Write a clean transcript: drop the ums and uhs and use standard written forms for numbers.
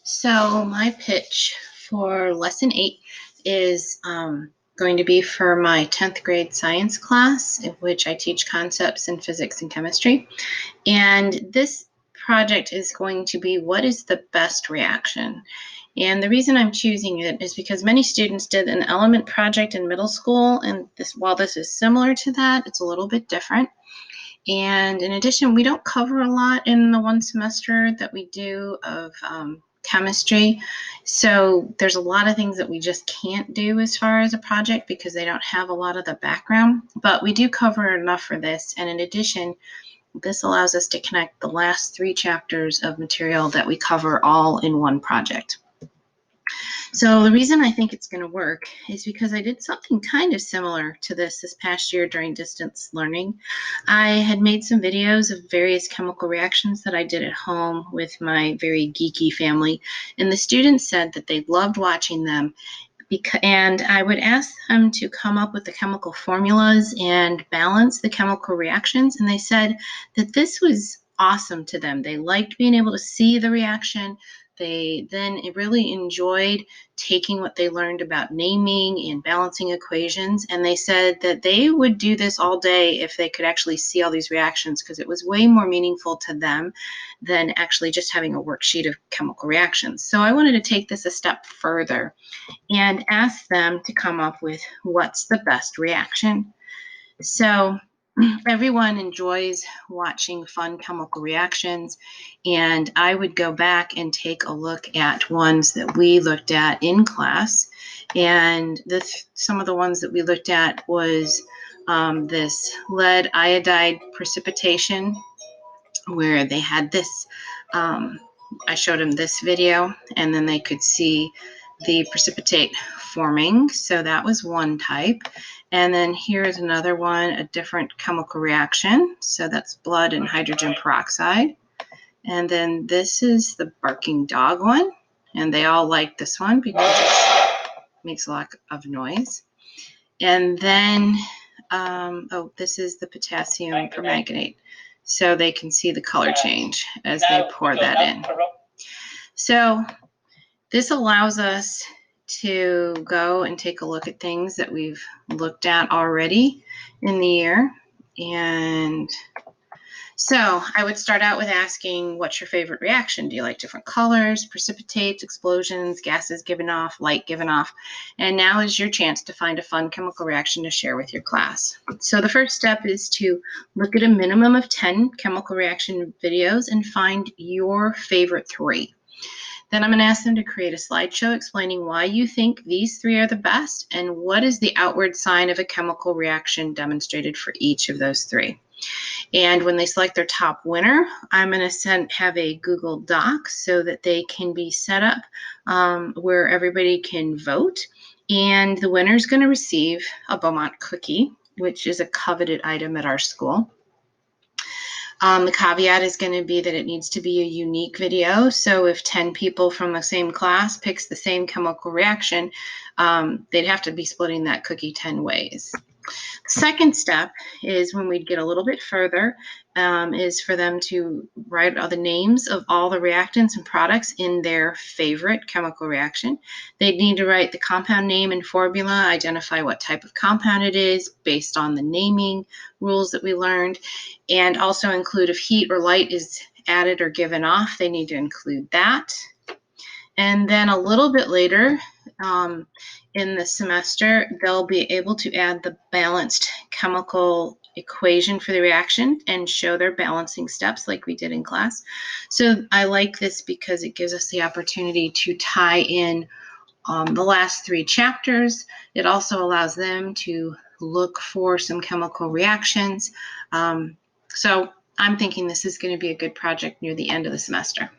So my pitch for lesson 8 is going to be for my 10th grade science class, in which I teach concepts in physics and chemistry. And this project is going to be, what is the best reaction? And the reason I'm choosing it is because many students did an element project in middle school, and while this is similar to that, it's a little bit different. And in addition, we don't cover a lot in the one semester that we do of chemistry. So there's a lot of things that we just can't do as far as a project because they don't have a lot of the background. But we do cover enough for this. And in addition, this allows us to connect the last 3 chapters of material that we cover all in one project. So the reason I think it's going to work is because I did something kind of similar to this past year during distance learning. I had made some videos of various chemical reactions that I did at home with my very geeky family, and the students said that they loved watching them. And I would ask them to come up with the chemical formulas and balance the chemical reactions, and they said that this was awesome to them. They liked being able to see the reaction. They then really enjoyed taking what they learned about naming and balancing equations, and they said that they would do this all day if they could actually see all these reactions, because it was way more meaningful to them than actually just having a worksheet of chemical reactions. So I wanted to take this a step further and ask them to come up with what's the best reaction. So everyone enjoys watching fun chemical reactions, and I would go back and take a look at ones that we looked at in class. And some of the ones that we looked at was this lead iodide precipitation, where they had this, I showed them this video, and then they could see the precipitate forming. So that was one type. And then here's another one, a different chemical reaction. So that's blood and hydrogen peroxide. And then this is the barking dog one. And they all like this one because it makes a lot of noise. And then, this is the potassium permanganate. So they can see the color change as they pour that in. So this allows us to go and take a look at things that we've looked at already in the year. And so I would start out with asking, what's your favorite reaction? Do you like different colors, precipitates, explosions, gases given off, light given off? And now is your chance to find a fun chemical reaction to share with your class. So the first step is to look at a minimum of 10 chemical reaction videos and find your favorite 3. Then I'm going to ask them to create a slideshow explaining why you think these 3 are the best and what is the outward sign of a chemical reaction demonstrated for each of those 3. And when they select their top winner, I'm going to have a Google Doc so that they can be set up where everybody can vote. And the winner is going to receive a Beaumont cookie, which is a coveted item at our school. The caveat is going to be that it needs to be a unique video. So if 10 people from the same class picks the same chemical reaction, they'd have to be splitting that cookie 10 ways. Second step is when we get a little bit further, is for them to write all the names of all the reactants and products in their favorite chemical reaction. They need to write the compound name and formula, identify what type of compound it is based on the naming rules that we learned, and also include if heat or light is added or given off, they need to include that. And then a little bit later in the semester, they'll be able to add the balanced chemical equation for the reaction and show their balancing steps like we did in class. So I like this because it gives us the opportunity to tie in the last 3 chapters. It also allows them to look for some chemical reactions. So I'm thinking this is going to be a good project near the end of the semester.